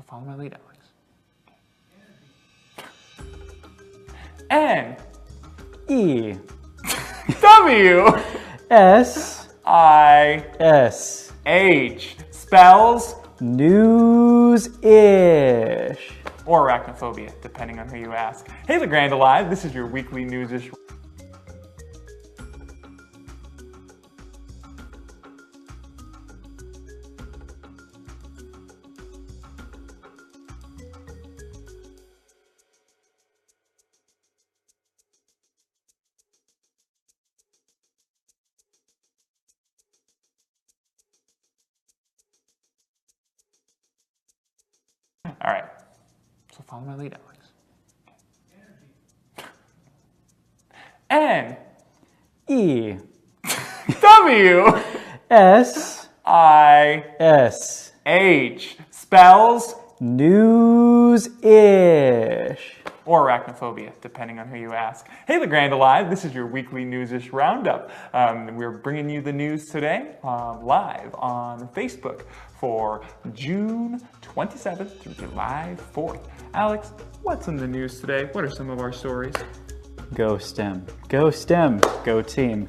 follow my lead, Alex. Newwsish spells Newwsish. or arachnophobia, depending on who you ask. Hey, the Grand Alive, this is your weekly Newwsish. All right, so follow my lead, Alex. Newwsish spells Newwsish. or arachnophobia, depending on who you ask. Hey, the Grand Alive, this is your weekly Newwsish Roundup. We're bringing you the news today live on Facebook for June 27th through July 4th. Alex, what's in the news today? What are some of our stories? Go STEM. Go STEM. Go team.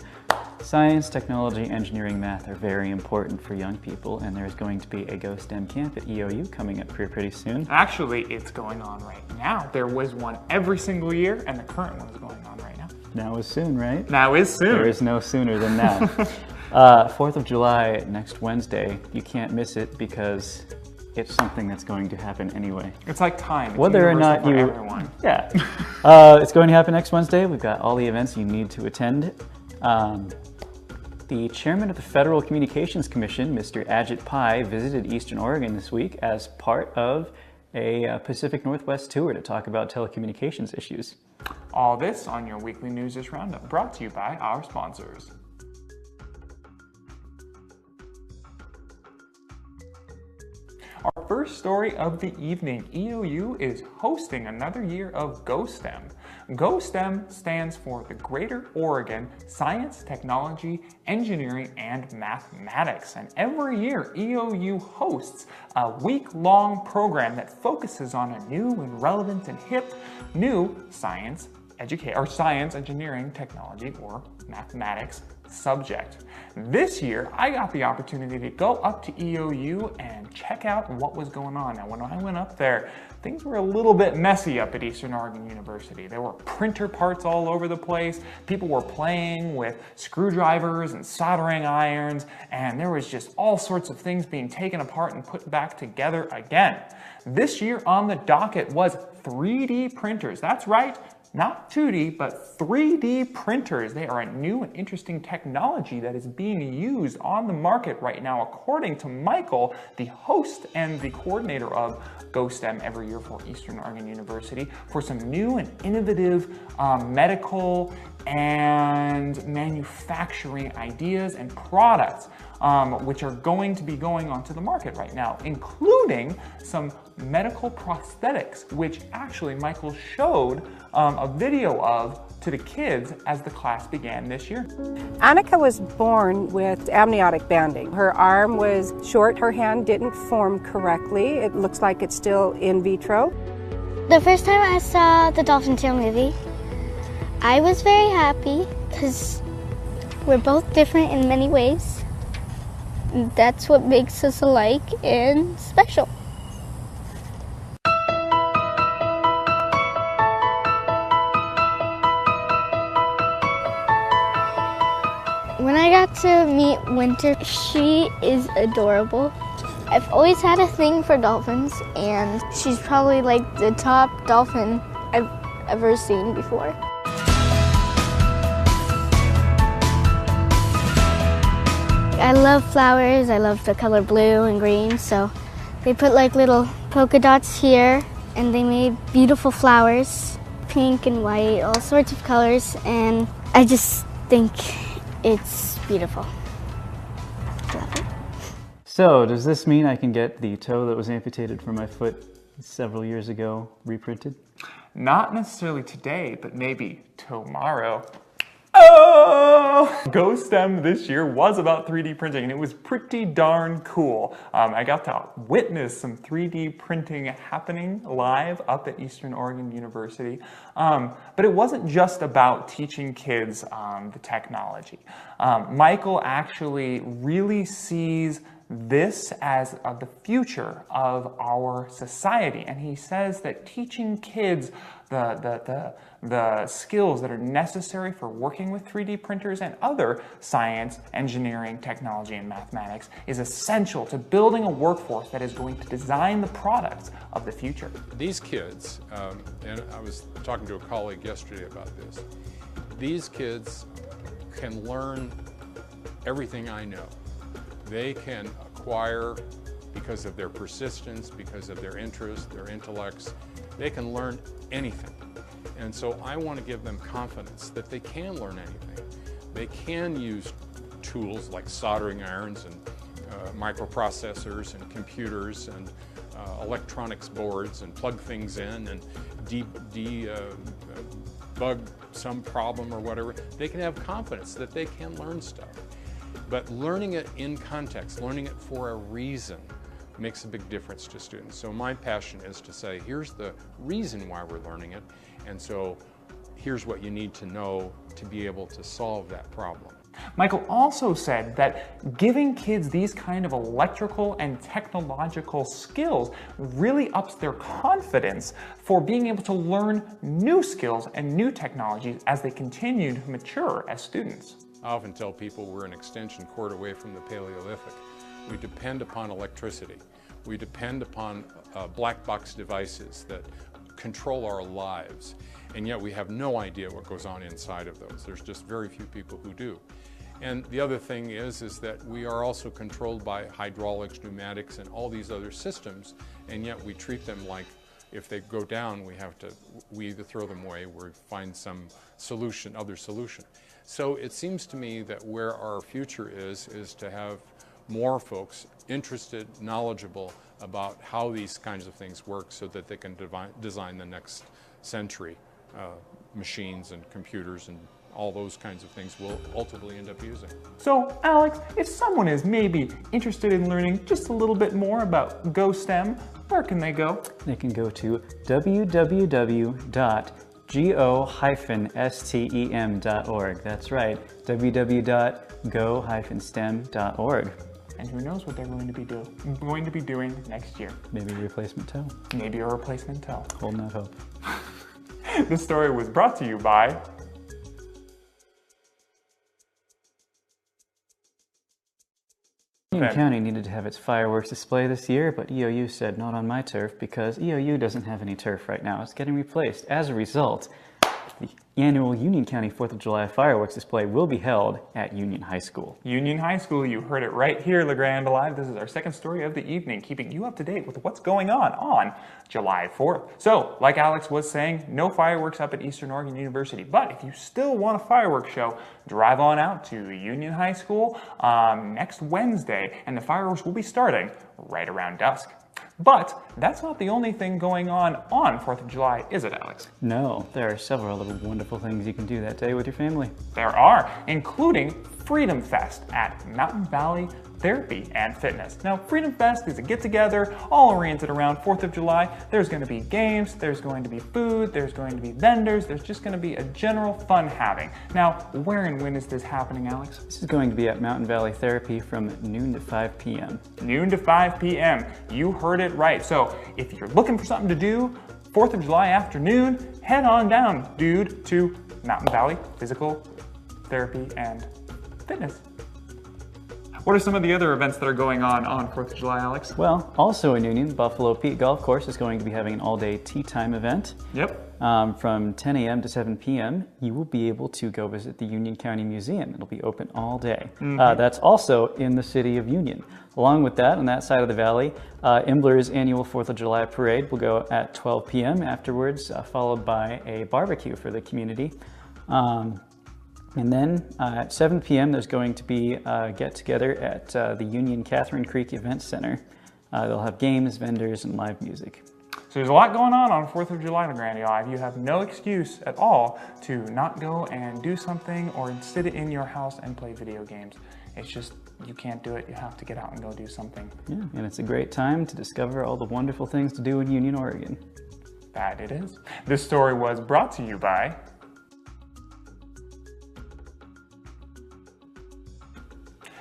Science, technology, engineering, math are very important for young people, and there's going to be a Go STEM camp at EOU coming up here pretty soon. Actually, it's going on right now. There was one every single year, and the current one is going on right now. Now is soon, right? Now is soon. There is no sooner than that. 4th of July, next Wednesday. You can't miss it because it's something that's going to happen anyway. It's like time. It's whether or not you, everyone. Yeah, it's going to happen next Wednesday. We've got all the events you need to attend. The chairman of the Federal Communications Commission, Mr. Ajit Pai, visited Eastern Oregon this week as part of a Pacific Northwest tour to talk about telecommunications issues. All this on your weekly Newwsish Roundup, brought to you by our sponsors. Our first story of the evening, EOU is hosting another year of GhostM. GhostM stands for the Greater Oregon Science, Technology, Engineering, and Mathematics. And every year, EOU hosts a week-long program that focuses on a new and relevant and hip new science, engineering, technology, or mathematics subject. This year, I got the opportunity to go up to EOU and check out what was going on. Now, when I went up there, things were a little bit messy up at Eastern Oregon University. There were printer parts all over the place. People were playing with screwdrivers and soldering irons, and there was just all sorts of things being taken apart and put back together again. This year on the docket was 3D printers. That's right. Not 2D, but 3D printers. They are a new and interesting technology that is being used on the market right now, according to Michael, the host and the coordinator of GhostM every year for Eastern Oregon University, for some new and innovative medical and manufacturing ideas and products, which are going to be going onto the market right now, including some medical prosthetics, which actually Michael showed a video of to the kids as the class began this year. Annika was born with amniotic banding. Her arm was short, her hand didn't form correctly. It looks like it's still in vitro. The first time I saw the Dolphin Tale movie, I was very happy because we're both different in many ways. That's what makes us alike and special. When I got to meet Winter, she is adorable. I've always had a thing for dolphins, and she's probably like the top dolphin I've ever seen before. I love flowers. I love the color blue and green, so they put like little polka dots here, and they made beautiful flowers, pink and white, all sorts of colors, and I just think it's beautiful. Love it. So, does this mean I can get the toe that was amputated from my foot several years ago reprinted? Not necessarily today, but maybe tomorrow. Oh! GhostM this year was about 3D printing, and it was pretty darn cool. I got to witness some 3D printing happening live up at Eastern Oregon University. But it wasn't just about teaching kids the technology. Michael actually really sees this as the future of our society, and he says that teaching kids the skills that are necessary for working with 3D printers and other science, engineering, technology, and mathematics is essential to building a workforce that is going to design the products of the future. These kids, and I was talking to a colleague yesterday about this, these kids can learn everything I know. They can acquire, because of their persistence, because of their interests, their intellects, they can learn anything. And so I want to give them confidence that they can learn anything. They can use tools like soldering irons and microprocessors and computers and electronics boards and plug things in and debug some problem or whatever. They can have confidence that they can learn stuff. But learning it in context, learning it for a reason, makes a big difference to students. So my passion is to say, here's the reason why we're learning it, and so here's what you need to know to be able to solve that problem. Michael also said that giving kids these kind of electrical and technological skills really ups their confidence for being able to learn new skills and new technologies as they continue to mature as students. I often tell people we're an extension cord away from the Paleolithic. We depend upon electricity. We depend upon black box devices that control our lives, and yet we have no idea what goes on inside of those. There's just very few people who do. And the other thing is that we are also controlled by hydraulics, pneumatics, and all these other systems, and yet we treat them like if they go down, we either throw them away or find some solution, other solution. So it seems to me that where our future is to have more folks interested, knowledgeable about how these kinds of things work so that they can design the next century machines and computers and all those kinds of things we'll ultimately end up using. So, Alex, if someone is maybe interested in learning just a little bit more about GhostM, where can they go? They can go to www.go-stem.org. That's right, www.go-stem.org. And who knows what they're going to be doing next year. Maybe a replacement toe. Maybe a replacement toe. Holding out hope. This story was brought to you by Union County needed to have its fireworks display this year, but EOU said not on my turf because EOU doesn't have any turf right now. It's getting replaced. As a result, the annual Union County 4th of July fireworks display will be held at Union High School. Union High School, you heard it right here, LeGrand Alive. This is our second story of the evening, keeping you up to date with what's going on July 4th. So, like Alex was saying, no fireworks up at Eastern Oregon University, but if you still want a fireworks show, drive on out to Union High School next Wednesday, and the fireworks will be starting right around dusk. But that's not the only thing going on 4th of July, is it, Alex? No, there are several other wonderful things you can do that day with your family. There are, including Freedom Fest at Mountain Valley Therapy and Fitness. Now, Freedom Fest is a get-together all oriented around 4th of July. There's going to be games, there's going to be food, there's going to be vendors, there's just going to be a general fun having. Now, where and when is this happening, Alex? This is going to be at Mountain Valley Therapy from noon to 5 p.m. Noon to 5 p.m. You heard it right. So, if you're looking for something to do 4th of July afternoon, head on down, dude, to Mountain Valley Physical Therapy and Fitness. What are some of the other events that are going on 4th of July, Alex? Well, also in Union, Buffalo Peak Golf Course is going to be having an all-day tea time event. Yep. From 10 a.m. to 7 p.m., you will be able to go visit the Union County Museum. It'll be open all day. That's also in the city of Union. Along with that, on that side of the valley, Imbler's annual 4th of July parade will go at 12 p.m. afterwards, followed by a barbecue for the community. And then at 7 p.m. there's going to be a get-together at the Union Catherine Creek Event Center. They'll have games, vendors, and live music. So there's a lot going on 4th of July, LeGrand. You have no excuse at all to not go and do something or sit in your house and play video games. It's just, you can't do it. You have to get out and go do something. Yeah, and it's a great time to discover all the wonderful things to do in Union, Oregon. That it is. This story was brought to you by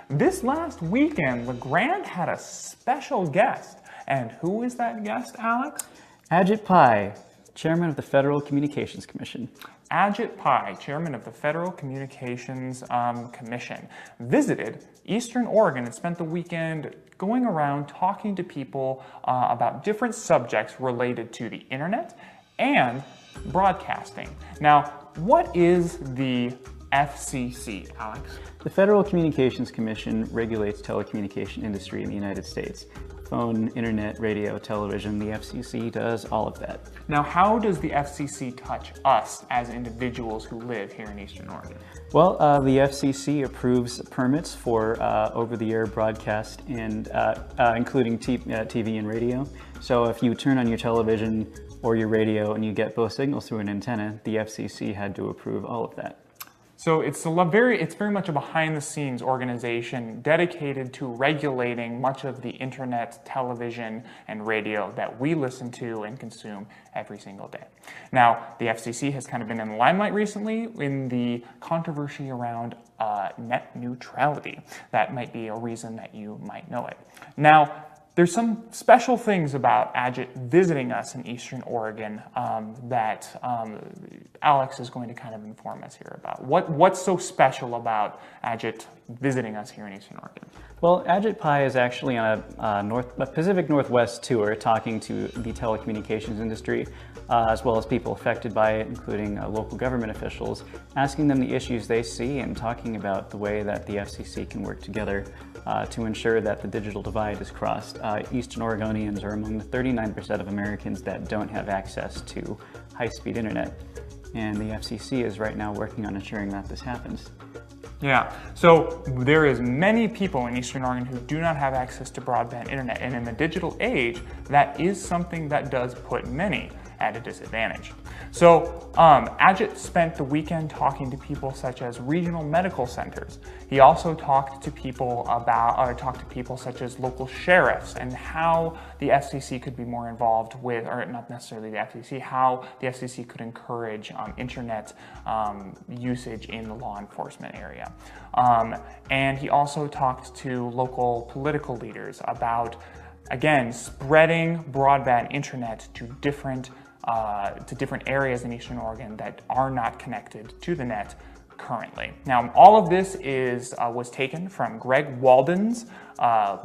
this last weekend, LeGrand had a special guest. And who is that guest, Alex? Ajit Pai, Chairman of the Federal Communications Commission. Ajit Pai, Chairman of the Federal Communications Commission, visited Eastern Oregon and spent the weekend going around talking to people about different subjects related to the internet and broadcasting. Now, what is the FCC, Alex? The Federal Communications Commission regulates telecommunication industry in the United States. Phone, internet, radio, television, the FCC does all of that. Now, how does the FCC touch us as individuals who live here in Eastern Oregon? Well, the FCC approves permits for over-the-air broadcast and including TV and radio. So if you turn on your television or your radio and you get both signals through an antenna, the FCC had to approve all of that. So it's very much a behind-the-scenes organization dedicated to regulating much of the internet, television, and radio that we listen to and consume every single day. Now, the FCC has kind of been in the limelight recently in the controversy around net neutrality. That might be a reason that you might know it. Now, there's some special things about Ajit visiting us in Eastern Oregon that Alex is going to kind of inform us here about. What's so special about Ajit visiting us here in Eastern Oregon? Well, Ajit Pai is actually on a Pacific Northwest tour talking to the telecommunications industry, as well as people affected by it, including local government officials, asking them the issues they see and talking about the way that the FCC can work together to ensure that the digital divide is crossed. Eastern Oregonians are among the 39% of Americans that don't have access to high-speed internet, and the FCC is right now working on ensuring that this happens. Yeah, so there is many people in Eastern Oregon who do not have access to broadband internet, and in the digital age, that is something that does put many at a disadvantage. So Ajit spent the weekend talking to people such as regional medical centers. He also talked to people such as local sheriffs and how the FCC could be more involved with, or not necessarily the FCC, how the FCC could encourage internet usage in the law enforcement area. And he also talked to local political leaders about, again, spreading broadband internet to different areas in Eastern Oregon that are not connected to the net currently. Now, all of this was taken from Greg Walden's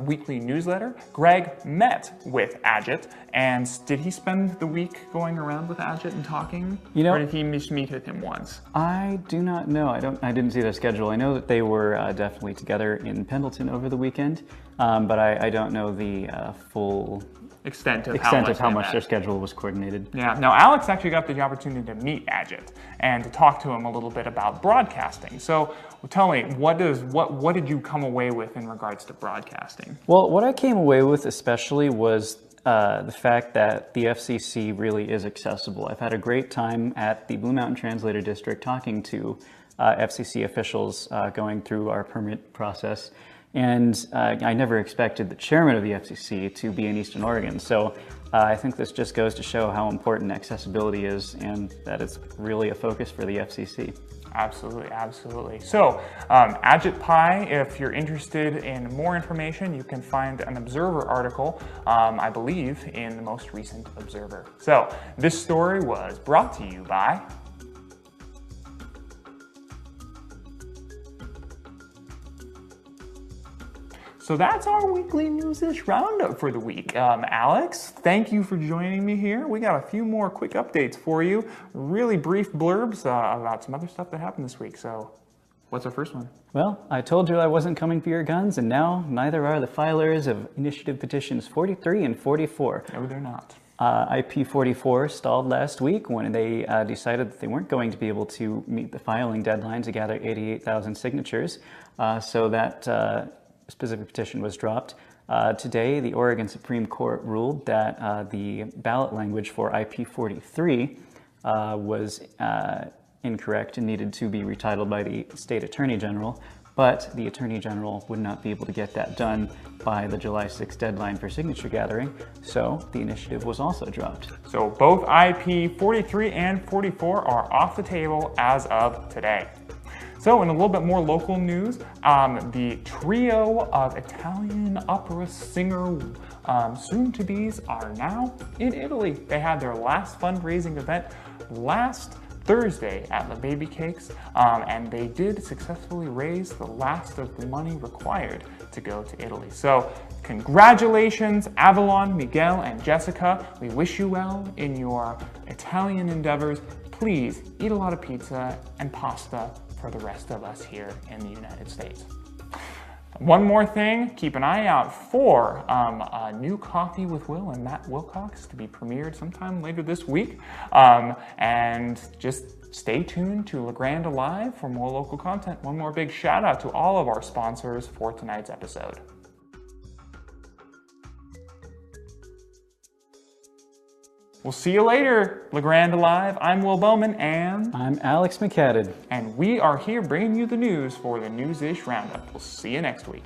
weekly newsletter. Greg met with Ajit, and did he spend the week going around with Ajit and talking? Or did he just meet with him once? I do not know. I didn't see their schedule. I know that they were definitely together in Pendleton over the weekend, but I don't know the full extent of how much their schedule was coordinated. Yeah. Now, Alex actually got the opportunity to meet Ajit and to talk to him a little bit about broadcasting. So, tell me, what did you come away with in regards to broadcasting? Well, what I came away with especially was the fact that the FCC really is accessible. I've had a great time at the Blue Mountain Translator District talking to FCC officials going through our permit process. And I never expected the chairman of the FCC to be in Eastern Oregon. So I think this just goes to show how important accessibility is and that it's really a focus for the FCC. Absolutely, absolutely. So, Ajit Pai, if you're interested in more information, you can find an Observer article, I believe, in the most recent Observer. So, this story was brought to you by So that's our weekly Newwsish Roundup for the week. Alex, thank you for joining me here. We got a few more quick updates for you. Really brief blurbs about some other stuff that happened this week. So what's our first one? Well, I told you I wasn't coming for your guns, and now neither are the filers of initiative petitions 43 and 44. No, they're not. IP44 stalled last week when they decided that they weren't going to be able to meet the filing deadline to gather 88,000 signatures. So that specific petition was dropped. Today, the Oregon Supreme Court ruled that the ballot language for IP43 was incorrect and needed to be retitled by the state attorney general, but the attorney general would not be able to get that done by the July 6th deadline for signature gathering, so the initiative was also dropped. So both IP 43 and 44 are off the table as of today. So in a little bit more local news, the trio of Italian opera singer soon-to-bes are now in Italy. They had their last fundraising event last Thursday at the Baby Cakes, and they did successfully raise the last of the money required to go to Italy. So congratulations, Avalon, Miguel, and Jessica. We wish you well in your Italian endeavors. Please eat a lot of pizza and pasta for the rest of us here in the United States. One more thing, keep an eye out for a new Coffee with Will and Matt Wilcox to be premiered sometime later this week. And just stay tuned to LeGrand Alive for more local content. One more big shout out to all of our sponsors for tonight's episode. We'll see you later, LeGrand Alive. I'm Will Bowman, and I'm Alex McCadden. And we are here bringing you the news for the Newwsish Roundup. We'll see you next week.